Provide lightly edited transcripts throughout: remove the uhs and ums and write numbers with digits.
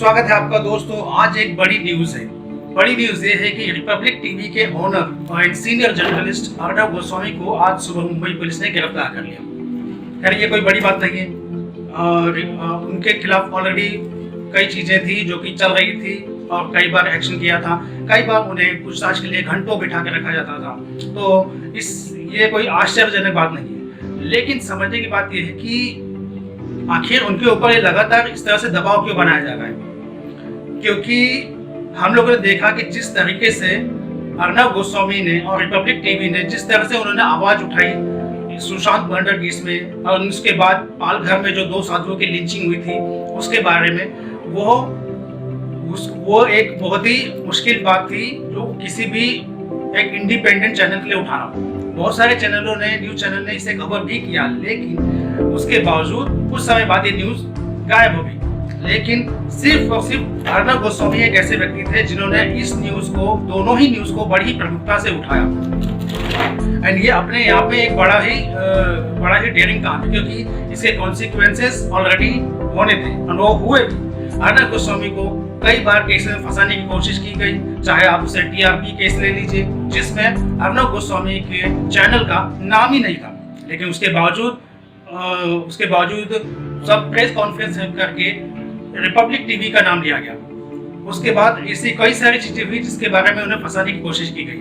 स्वागत है आपका दोस्तों। आज एक बड़ी न्यूज है। बड़ी न्यूज ये है कि रिपब्लिक टीवी के owner and senior journalist Arnab Goswami को आज सुबह मुंबई पुलिस ने गिरफ्तार कर लिया। खैर ये कोई बड़ी बात नहीं है। उनके खिलाफ ऑलरेडी कई चीजें थी जो कि चल रही थी और कई बार एक्शन किया था। कई बार उन्हें पूछताछ के लिए घंटों बिठा के रखा जाता था। तो ये कोई आश्चर्यजनक बात नहीं है, लेकिन समझने की बात यह है कि आखिर उनके ऊपर ये लगातार इस तरह से दबाव क्यों बनाया जा रहा है। क्योंकि हम लोगों ने देखा कि जिस तरीके से अर्णव गोस्वामी ने और रिपब्लिक टीवी ने जिस तरह से उन्होंने आवाज उठाई सुशांत मर्डर केस में, और उसके बाद पालघर में जो 2 साधुओं की लिंचिंग हुई थी उसके बारे में, वो एक बहुत ही मुश्किल बात थी जो किसी भी एक इंडिपेंडेंट चैनल के लिए उठाना। बहुत सारे चैनलों ने, न्यूज चैनल ने इसे कवर भी किया, लेकिन उसके बावजूद कुछ समय बाद ये न्यूज गायब हो गई। लेकिन सिर्फ और सिर्फ अर्णव गोस्वामी एक ऐसे व्यक्ति थे जिन्होंने इस न्यूज को, दोनों ही न्यूज को बड़ी प्रमुखता से उठाया। एंड ये अपने यहाँ पे एक बड़ा ही डेयरिंग काम है, क्योंकि इसके कॉन्सिक्वेंसेस ऑलरेडी होने थे और वो हुए भी। अर्णव गोस्वामी को कई बार केस में फंसाने की कोशिश की गई, चाहे आप उसे टीआरपी केस ले लीजिए जिसमें अर्णव गोस्वामी के चैनल का नाम ही नहीं था, लेकिन उसके बावजूद सब प्रेस कॉन्फ्रेंस करके रिपब्लिक टीवी का नाम लिया गया। उसके बाद ऐसी कई सारी चीजें हुई जिसके बारे में उन्हें फंसाने की कोशिश की गई।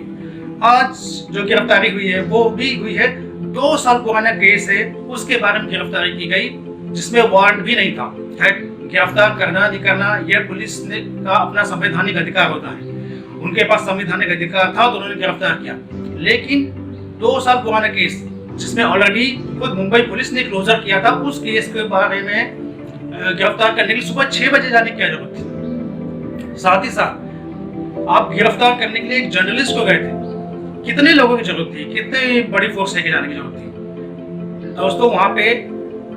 आज जो गिरफ्तारी हुई है वो भी हुई है, 2 साल पुराना केस है, उसके बारे में गिरफ्तारी की गई जिसमें वारंट भी नहीं था। गिरफ्तार करना नहीं करना यह पुलिस का अपना संवैधानिक अधिकार होता है। उनके पास संवैधानिक अधिकार था तो उन्होंने गिरफ्तार किया। लेकिन 2 साल पुराना केस जिसमें ऑलरेडी खुद मुंबई पुलिस ने क्लोजर किया था, उस केस के बारे में गिरफ्तार करने के लिए सुबह 6 बजे जाने की क्या जरूरत थी। साथ ही साथ आप गिरफ्तार करने के लिए एक जर्नलिस्ट को गए थे, कितने लोगों की जरूरत थी, कितनी बड़ी फोर्स लेके जाने की जरूरत थी। दोस्तों वहां पे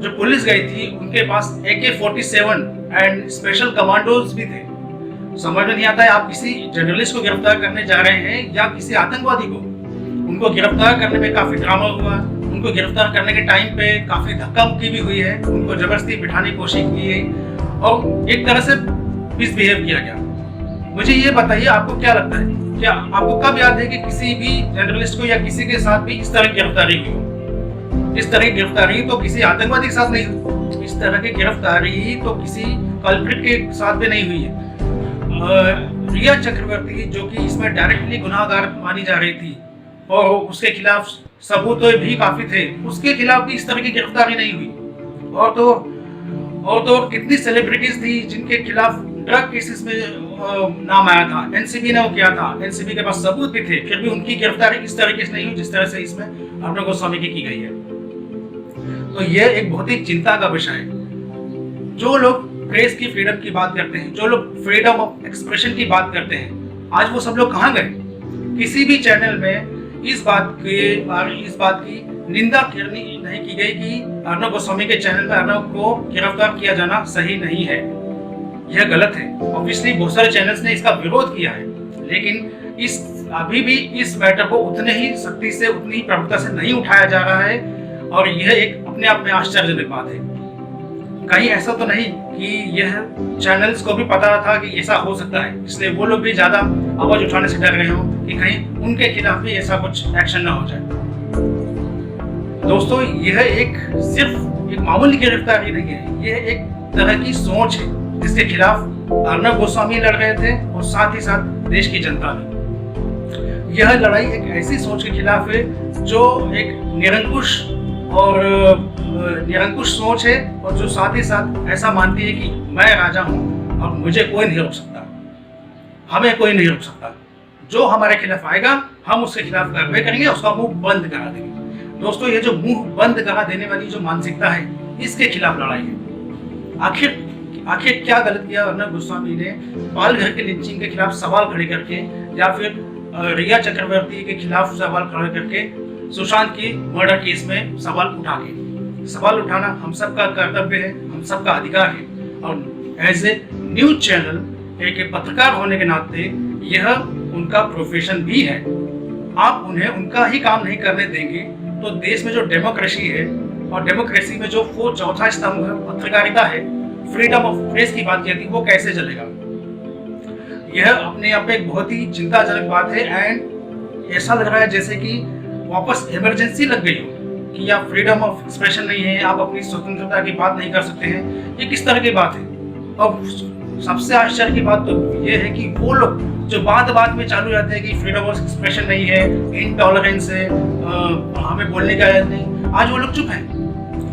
जो पुलिस गई थी उनके पास AK-47 एंड स्पेशल कमांडोज भी थे। समझ में नहीं आता है, आप किसी जर्नलिस्ट को गिरफ्तार करने जा रहे हैं या किसी आतंकवादी को। उनको गिरफ्तार करने में काफी ड्रामा हुआ, उनको गिरफ्तार करने के टाइम पे काफी धक्का मुक्की भी हुई है, उनको जबरदस्ती बिठाने की कोशिश की है और एक तरह से मिसबिहेव किया गया। मुझे ये बताइए, आपको क्या लगता है, क्या आपको कब याद है कि किसी भी जर्नलिस्ट को या किसी के साथ भी इस तरह की गिरफ्तारी हुई हो? इस तरह की गिरफ्तारी तो किसी आतंकवादी के साथ नहीं हुई, इस तरह की गिरफ्तारी तो किसी कल्प्रिट के साथ भी नहीं हुई है। रिया चक्रवर्ती जो कि इसमें डायरेक्टली गुनाहगार मानी जा रही थी और उसके खिलाफ सबूत भी काफी थे, उसके खिलाफ भी इस तरह की गिरफ्तारी नहीं हुई। और तो कितनी सेलिब्रिटीज थी जिनके खिलाफ ड्रग केसेस में नाम आया था, एनसीबी ने वो किया था, एनसीबी के पास सबूत भी थे, फिर भी उनकी गिरफ्तारी इस तरीके से नहीं हुई जिस तरह से इसमें अर्णव गोस्वामी की गई है। तो ये एक बहुत ही चिंता का विषय है। जो लोग प्रेस की फ्रीडम की बात करते हैं, जो लोग फ्रीडम ऑफ एक्सप्रेशन की बात करते हैं, आज वो सब लोग कहाँ गए? किसी भी चैनल में इस बात की निंदा नहीं की गई कि अर्णव गोस्वामी के चैनल में अर्णव को गिरफ्तार किया जाना सही नहीं है, यह गलत है। ऑब्वियसली बहुत सारे चैनल्स ने इसका विरोध किया है, लेकिन अभी भी इस मैटर को उतने ही सख्ती से, उतनी प्रमुखता से नहीं उठाया जा रहा है और यह एक अपने आप में आश्चर्यजनक बात है। कहीं ऐसा तो नहीं कि यह चैनल्स को भी पता था कि ऐसा हो सकता है, इसलिए वो लोग भी ज्यादा आवाज उठाने से डर रहे हो कि कहीं उनके खिलाफ भी ऐसा कुछ एक्शन ना हो जाए। दोस्तों यह सिर्फ एक मामूली गिरफ्तारी नहीं है, यह एक तरह की सोच है जिसके खिलाफ अर्णव गोस्वामी लड़ रहे थे और साथ ही साथ देश की जनता भी। यह लड़ाई एक ऐसी सोच के खिलाफ है जो एक निरंकुश सोच है और जो साथ ही साथ ऐसा मानती है कि मैं राजा हूं और मुझे कोई नहीं रोक सकता, हमें कोई नहीं रोक सकता। जो हमारे खिलाफ आएगा हम उसके खिलाफ कार्रवाई करेंगे, उसका मुंह बंद करा देंगे। दोस्तों ये जो मुंह बंद करा देने वाली जो मानसिकता है, इसके खिलाफ लड़ाई है। आखिर क्या गलत किया अर्णव गोस्वामी ने पालघर के लिंचिंग के खिलाफ सवाल खड़े करके, या फिर रिया चक्रवर्ती के खिलाफ सवाल खड़े करके, सुशांत की मर्डर केस में सवाल उठाना हम सबका कर्तव्य है, हम सबका अधिकार है। और एज ए न्यूज चैनल, एक पत्रकार होने के नाते यह उनका प्रोफेशन भी है। आप उन्हें उनका ही काम नहीं करने देंगे तो देश में जो डेमोक्रेसी है और डेमोक्रेसी में जो चौथा स्तंभ पत्रकारिता है, फ्रीडम ऑफ प्रेस की बात की थी, वो कैसे चलेगा? यह अपने आप में एक बहुत ही चिंताजनक बात है। एंड ऐसा लग रहा है जैसे कि वापस इमरजेंसी लग गई हो कि आप फ्रीडम ऑफ एक्सप्रेशन नहीं है, आप अपनी स्वतंत्रता की बात नहीं कर सकते हैं। ये किस तरह की बात है? और सबसे आश्चर्य की बात तो ये है कि वो लोग जो बात में चालू रहते हैं कि फ्रीडम ऑफ एक्सप्रेशन नहीं है, इनटॉलरेंस है, हमें बोलने का नहीं, आज वो लोग चुप हैं,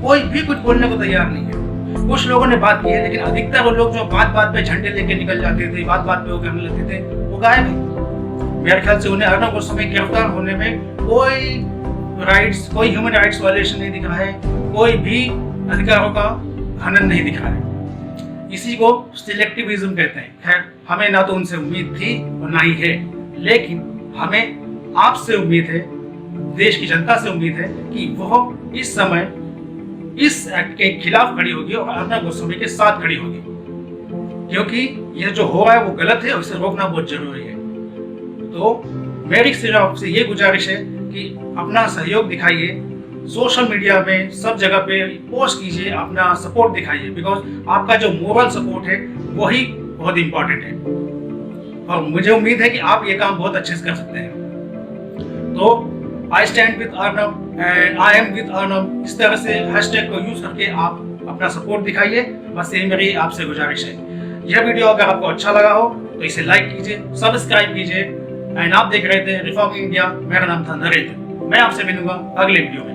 कोई भी कुछ बोलने को तैयार नहीं है। कुछ लोगों ने बात की है, लेकिन अधिकतर वो लोग जो बात पे झंडे लेके निकल जाते थे, बात पे वो करने लगते थे, वो गायब है। मेरे ख्याल से उन्हें अर्नब गोस्वामी गिरफ्तार होने में कोई ह्यूमन राइट्स वायलेशन नहीं दिखा है, कोई भी अधिकारों का हनन नहीं दिखा है। इसी को सिलेक्टिविज्म कहते हैं। खैर, हमें ना तो उनसे उम्मीद थी और ना ही है, लेकिन हमें आपसे उम्मीद है, देश की जनता से उम्मीद है कि वह इस समय इस एक्ट के खिलाफ खड़ी होगी और अर्नब गोस्वामी के साथ खड़ी होगी, क्योंकि यह जो हो रहा है वो गलत है और इसे रोकना बहुत जरूरी है। तो मेरी सिर्फ आपसे ये गुजारिश है कि अपना सहयोग दिखाइए, सोशल मीडिया में सब जगह पे पोस्ट कीजिए, अपना सपोर्ट दिखाइए, बिकॉज आपका जो मोरल सपोर्ट है वही बहुत इंपॉर्टेंट है और मुझे उम्मीद है कि आप ये काम बहुत अच्छे से कर सकते हैं। तो I stand with Arnab and I am with Arnab, इस तरह से हैशटैग को यूज करके आप अपना सपोर्ट दिखाइए। बस यही मेरी आपसे गुजारिश है। यह वीडियो अगर आपको अच्छा लगा हो तो इसे लाइक कीजिए, सब्सक्राइब कीजिए। एंड आप देख रहे थे रिफॉर्मिंग इंडिया। मेरा नाम था नरेंद्र। मैं आपसे मिलूंगा अगले वीडियो में।